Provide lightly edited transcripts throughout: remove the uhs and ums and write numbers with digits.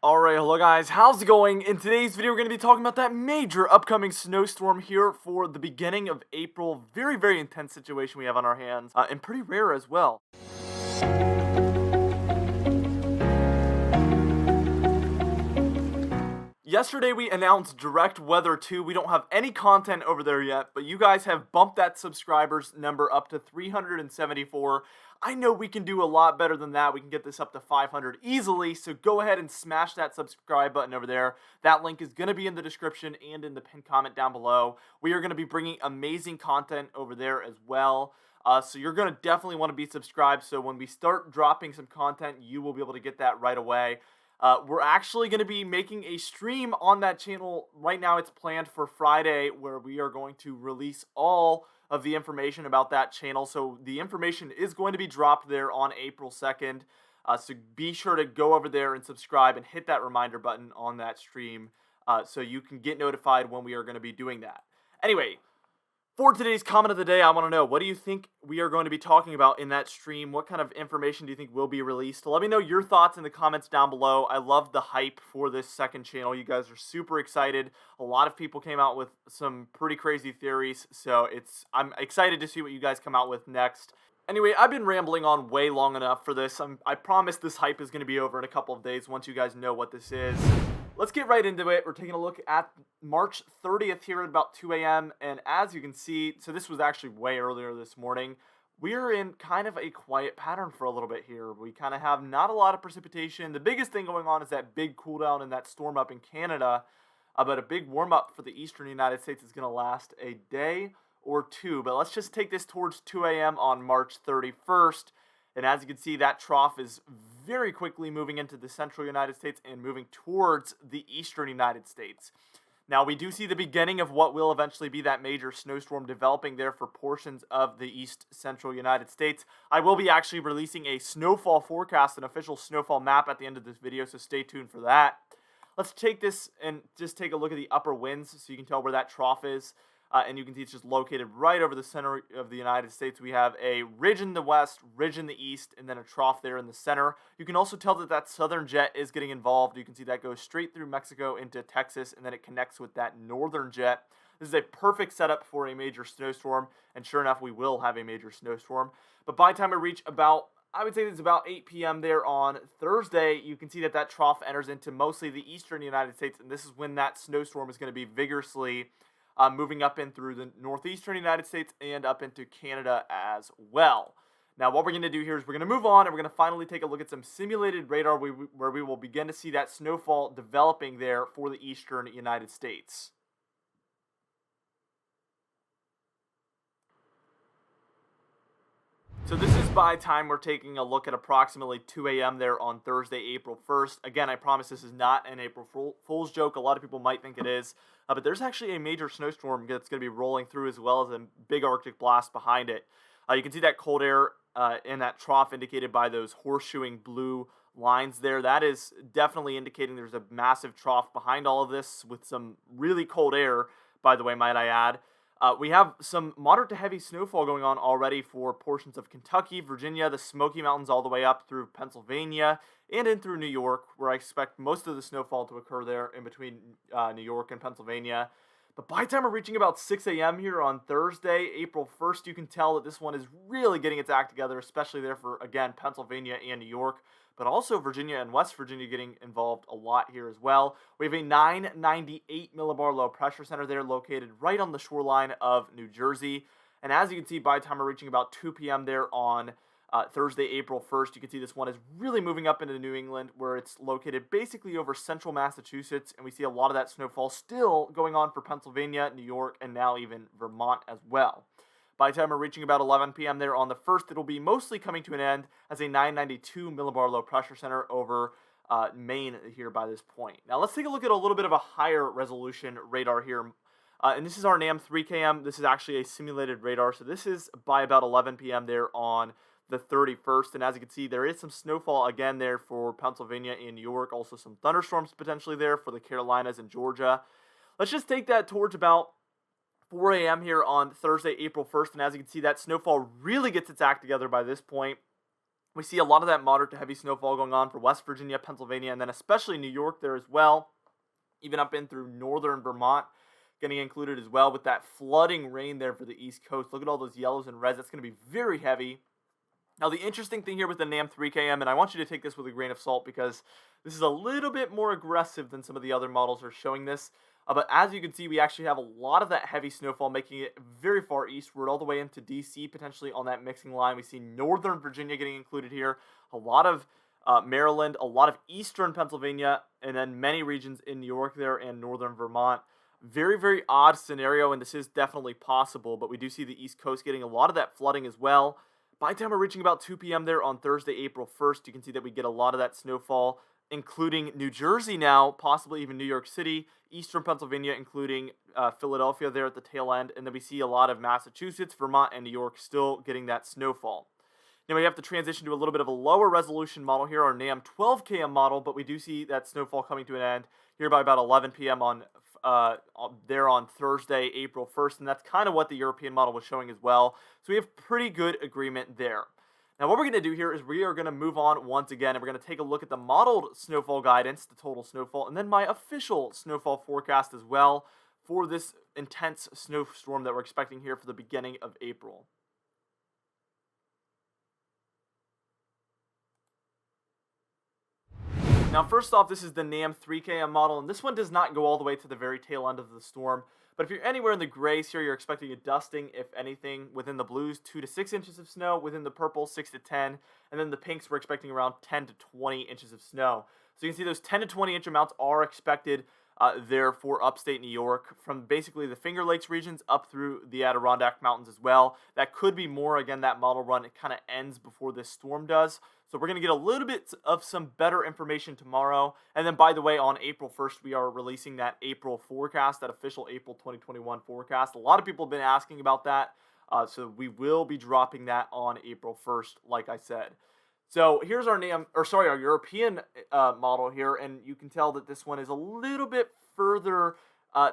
Alright, hello guys, how's it going? In today's video, we're going to be talking about that major upcoming snowstorm here for the beginning of April. Very, very intense situation we have on our hands, and pretty rare as well. Yesterday we announced Direct Weather 2. We don't have any content over there yet, but you guys have bumped that subscribers number up to 374. I know we can do a lot better than that. We can get this up to 500 easily, so go ahead and smash that subscribe button over there. That link is going to be in the description and in the pinned comment down below. We are going to be bringing amazing content over there as well. So you're going to definitely want to be subscribed, so when we start dropping some content, you will be able to get that right away. We're actually going to be making a stream on that channel. Right now it's planned for Friday, where we are going to release all of the information about that channel. So the information is going to be dropped there on April 2nd. So be sure to go over there and subscribe and hit that reminder button on that stream so you can get notified when we are going to be doing that. Anyway, for today's comment of the day, I want to know, what do you think we are going to be talking about in that stream? What kind of information do you think will be released? Let me know your thoughts in the comments down below. I love the hype for this second channel. You guys are super excited. A lot of people came out with some pretty crazy theories, so I'm excited to see what you guys come out with next. Anyway, I've been rambling on way long enough for this. I promise this hype is going to be over in a couple of days once you guys know what this is. Let's get right into it. We're taking a look at March 30th here at about 2 a.m. And as you can see, so this was actually way earlier this morning, we're in kind of a quiet pattern for a little bit here. We kind of have not a lot of precipitation. The biggest thing going on is that big cool down and that storm up in Canada. But a big warm up for the eastern United States is going to last a day or two. But let's just take this towards 2 a.m. on March 31st. And as you can see, that trough is very quickly moving into the central United States and moving towards the eastern United States. Now, we do see the beginning of what will eventually be that major snowstorm developing there for portions of the east central United States. I will be actually releasing a snowfall forecast, an official snowfall map at the end of this video, so stay tuned for that. Let's take this and just take a look at the upper winds so you can tell where that trough is. And you can see it's just located right over the center of the United States. We have a ridge in the west, ridge in the east, and then a trough there in the center. You can also tell that that southern jet is getting involved. You can see that goes straight through Mexico into Texas, and then it connects with that northern jet. This is a perfect setup for a major snowstorm, and sure enough, we will have a major snowstorm. But by the time we reach about, I would say it's about 8 p.m. there on Thursday, you can see that that trough enters into mostly the eastern United States, and this is when that snowstorm is going to be vigorously moving up in through the northeastern United States and up into Canada as well. Now, what we're going to do here is we're going to move on and we're going to finally take a look at some simulated radar where we will begin to see that snowfall developing there for the eastern United States. So this is by time we're taking a look at approximately 2 a.m. there on Thursday, April 1st. Again, I promise this is not an April Fool's joke. A lot of people might think it is. But there's actually a major snowstorm that's going to be rolling through, as well as a big Arctic blast behind it. You can see that cold air in that trough indicated by those horseshoeing blue lines there. That is definitely indicating there's a massive trough behind all of this with some really cold air, by the way, might I add. We have some moderate to heavy snowfall going on already for portions of Kentucky, Virginia, the Smoky Mountains, all the way up through Pennsylvania, and in through New York, where I expect most of the snowfall to occur there in between New York and Pennsylvania. But by the time we're reaching about 6 a.m. here on Thursday, April 1st, you can tell that this one is really getting its act together, especially there for, again, Pennsylvania and New York, but also Virginia and West Virginia getting involved a lot here as well. We have a 998 millibar low pressure center there located right on the shoreline of New Jersey. And as you can see, by the time we're reaching about 2 p.m. there on Thursday, April 1st, you can see this one is really moving up into New England, where it's located basically over central Massachusetts, and we see a lot of that snowfall still going on for Pennsylvania, New York, and now even Vermont as well. By the time we're reaching about 11 p.m. there on the 1st, it'll be mostly coming to an end as a 992 millibar low pressure center over Maine here by this point. Now let's take a look at a little bit of a higher resolution radar here. And this is our NAM 3KM. This is actually a simulated radar, so this is by about 11 p.m. there on the 31st, and as you can see, there is some snowfall again there for Pennsylvania and New York, also some thunderstorms potentially there for the Carolinas and Georgia. Let's just take that towards about 4 a.m. here on Thursday, April 1st, and as you can see, that snowfall really gets its act together by this point. We see a lot of that moderate to heavy snowfall going on for West Virginia, Pennsylvania, and then especially New York there as well, even up in through northern Vermont getting included as well with that flooding rain there for the East Coast. Look at all those yellows and reds. That's going to be very heavy. Now, the interesting thing here with the NAM 3KM, and I want you to take this with a grain of salt because this is a little bit more aggressive than some of the other models are showing this. But as you can see, we actually have a lot of that heavy snowfall making it very far eastward, all the way into DC, potentially on that mixing line. We see northern Virginia getting included here, a lot of Maryland, a lot of eastern Pennsylvania, and then many regions in New York there and northern Vermont. Very, very odd scenario, and this is definitely possible, but we do see the East Coast getting a lot of that flooding as well. By the time we're reaching about 2 p.m. there on Thursday, April 1st, you can see that we get a lot of that snowfall, including New Jersey now, possibly even New York City, eastern Pennsylvania, including Philadelphia there at the tail end, and then we see a lot of Massachusetts, Vermont, and New York still getting that snowfall. Now we have to transition to a little bit of a lower resolution model here, our NAM 12KM model, but we do see that snowfall coming to an end here by about 11 p.m. on Thursday, April 1st, and that's kind of what the European model was showing as well. So we have pretty good agreement there. Now what we're going to do here is we are going to move on once again, and we're going to take a look at the modeled snowfall guidance, the total snowfall, and then my official snowfall forecast as well for this intense snowstorm that we're expecting here for the beginning of April. Now, first off, this is the NAM 3KM model, and this one does not go all the way to the very tail end of the storm. But if you're anywhere in the grays here, you're expecting a dusting, if anything. Within the blues, 2 to 6 inches of snow. Within the purple, 6 to 10. And then the pinks, we're expecting around 10 to 20 inches of snow. So you can see those 10 to 20 inch amounts are expected there for upstate New York, from basically the Finger Lakes regions up through the Adirondack Mountains as well. That could be more. Again, that model run, it kind of ends before this storm does. So we're going to get a little bit of some better information tomorrow. And then, by the way, on April 1st, we are releasing that April forecast, that official April 2021 forecast. A lot of people have been asking about that. So we will be dropping that on April 1st, like I said. So here's our our European model here, and you can tell that this one is a little bit further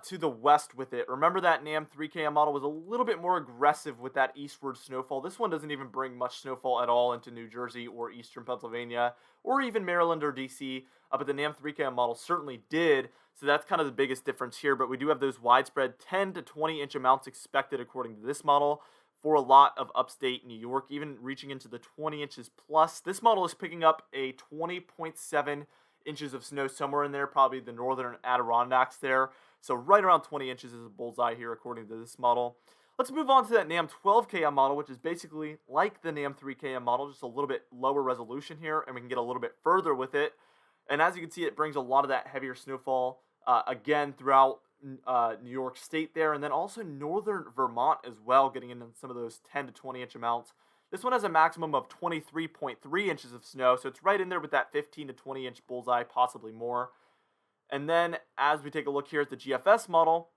to the west with it. Remember that NAM 3KM model was a little bit more aggressive with that eastward snowfall. This one doesn't even bring much snowfall at all into New Jersey or eastern Pennsylvania or even Maryland or DC, but the NAM 3KM model certainly did. So that's kind of the biggest difference here, but we do have those widespread 10 to 20 inch amounts expected according to this model for a lot of upstate New York, even reaching into the 20 inches plus. This model is picking up a 20.7 inches of snow somewhere in there, probably the northern Adirondacks there. So right around 20 inches is a bullseye here according to this model. Let's move on to that NAM 12KM model, which is basically like the NAM 3KM model, just a little bit lower resolution here, and we can get a little bit further with it. And as you can see, it brings a lot of that heavier snowfall again throughout New York State there, and then also northern Vermont as well, getting into some of those 10 to 20 inch amounts. This one has a maximum of 23.3 inches of snow, so it's right in there with that 15 to 20 inch bullseye, possibly more. And then as we take a look here at the GFS model,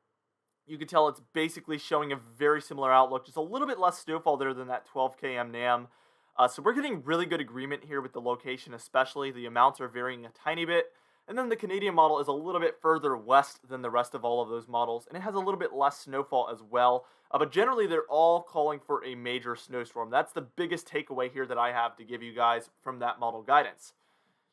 you can tell it's basically showing a very similar outlook, just a little bit less snowfall there than that 12KM NAM. So we're getting really good agreement here with the location, especially. The amounts are varying a tiny bit. And then the Canadian model is a little bit further west than the rest of all of those models, and it has a little bit less snowfall as well. But generally, they're all calling for a major snowstorm. That's the biggest takeaway here that I have to give you guys from that model guidance.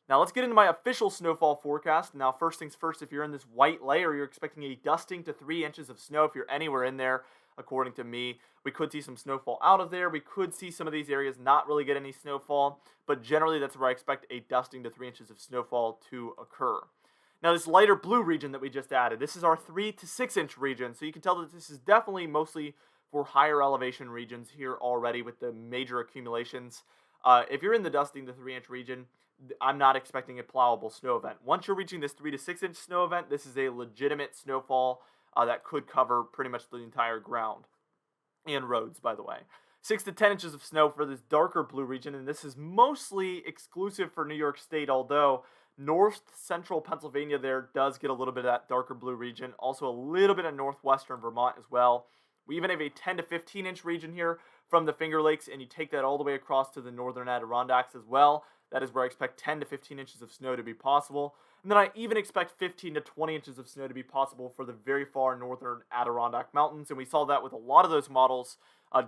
Now, let's get into my official snowfall forecast. Now, first things first, if you're in this white layer, you're expecting a dusting to 3 inches of snow if you're anywhere in there, according to me. We could see some snowfall out of there. We could see some of these areas not really get any snowfall, but generally that's where I expect a dusting to 3 inches of snowfall to occur. Now, this lighter blue region that we just added, this is our 3 to 6 inch region, so you can tell that this is definitely mostly for higher elevation regions here already with the major accumulations. If you're in the dusting to 3 inch region, I'm not expecting a plowable snow event. Once you're reaching this 3 to 6 inch snow event, this is a legitimate snowfall that could cover pretty much the entire ground and roads, by the way. 6 to 10 inches of snow for this darker blue region, and this is mostly exclusive for New York State, although north central Pennsylvania there does get a little bit of that darker blue region, also a little bit of northwestern Vermont as well. We even have a 10 to 15 inch region here from the Finger Lakes, and you take that all the way across to the northern Adirondacks as well. That is where I expect 10 to 15 inches of snow to be possible. And then I even expect 15 to 20 inches of snow to be possible for the very far northern Adirondack Mountains. And we saw that with a lot of those models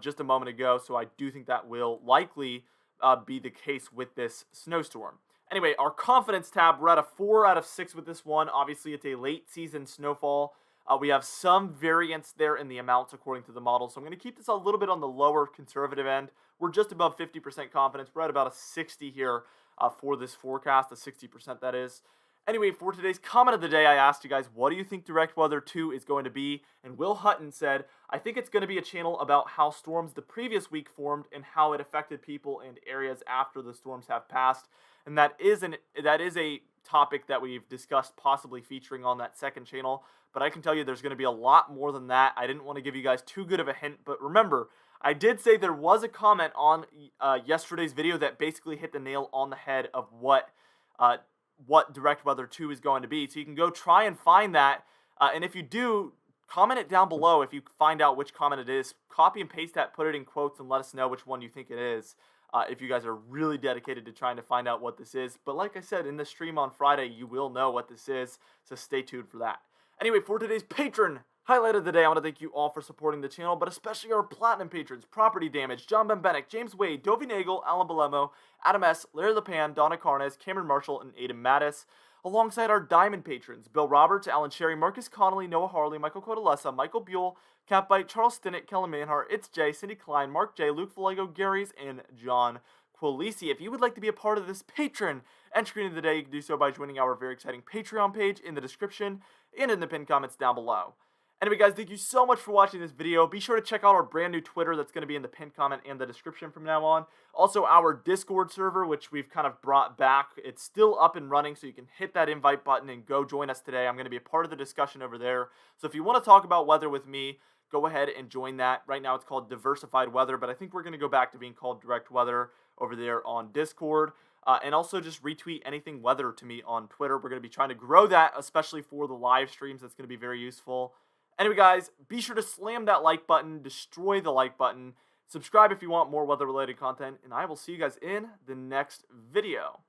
just a moment ago. So I do think that will likely be the case with this snowstorm. Anyway, our confidence tab, we're at a 4 out of 6 with this one. Obviously, it's a late season snowfall. We have some variance there in the amounts according to the model, so I'm going to keep this a little bit on the lower conservative end. We're just above 50% confidence. We're at about a 60 here for this forecast, a 60% that is. Anyway, for today's comment of the day, I asked you guys, what do you think Direct Weather 2 is going to be? And Will Hutton said, I think it's going to be a channel about how storms the previous week formed and how it affected people and areas after the storms have passed. And that is a topic that we've discussed possibly featuring on that second channel. But I can tell you there's going to be a lot more than that. I didn't want to give you guys too good of a hint. But remember, I did say there was a comment on yesterday's video that basically hit the nail on the head of what Direct Weather 2 is going to be. So you can go try and find that. And if you do, comment it down below if you find out which comment it is. Copy and paste that, put it in quotes, and let us know which one you think it is. If you guys are really dedicated to trying to find out what this is. But like I said, in the stream on Friday, you will know what this is. So stay tuned for that. Anyway, for today's patron highlight of the day, I want to thank you all for supporting the channel, but especially our platinum patrons: Property Damage, John Bembenek, James Wade, Dovey Nagel, Alan Balemo, Adam S., Larry LePan, Donna Carnes, Cameron Marshall, and Aidan Mattis, alongside our diamond patrons: Bill Roberts, Alan Sherry, Marcus Connolly, Noah Harley, Michael Codalessa, Michael Buell, Catbite, Charles Stinnett, Kellen Manhart, It's Jay, Cindy Klein, Mark J, Luke Valego, Gary's, and John Quilisi. If you would like to be a part of this patron entry of the day, you can do so by joining our very exciting Patreon page in the description and in the pinned comments down below. Anyway, guys, thank you so much for watching this video. Be sure to check out our brand new Twitter that's going to be in the pinned comment and the description from now on. Also, our Discord server, which we've kind of brought back. It's still up and running, so you can hit that invite button and go join us today. I'm going to be a part of the discussion over there. So if you want to talk about weather with me, go ahead and join that. Right now, it's called Diversified Weather, but I think we're going to go back to being called Direct Weather over there on Discord. And also just retweet anything weather to me on Twitter. We're going to be trying to grow that, especially for the live streams. That's going to be very useful. Anyway, guys, be sure to slam that like button, destroy the like button, subscribe if you want more weather-related content, and I will see you guys in the next video.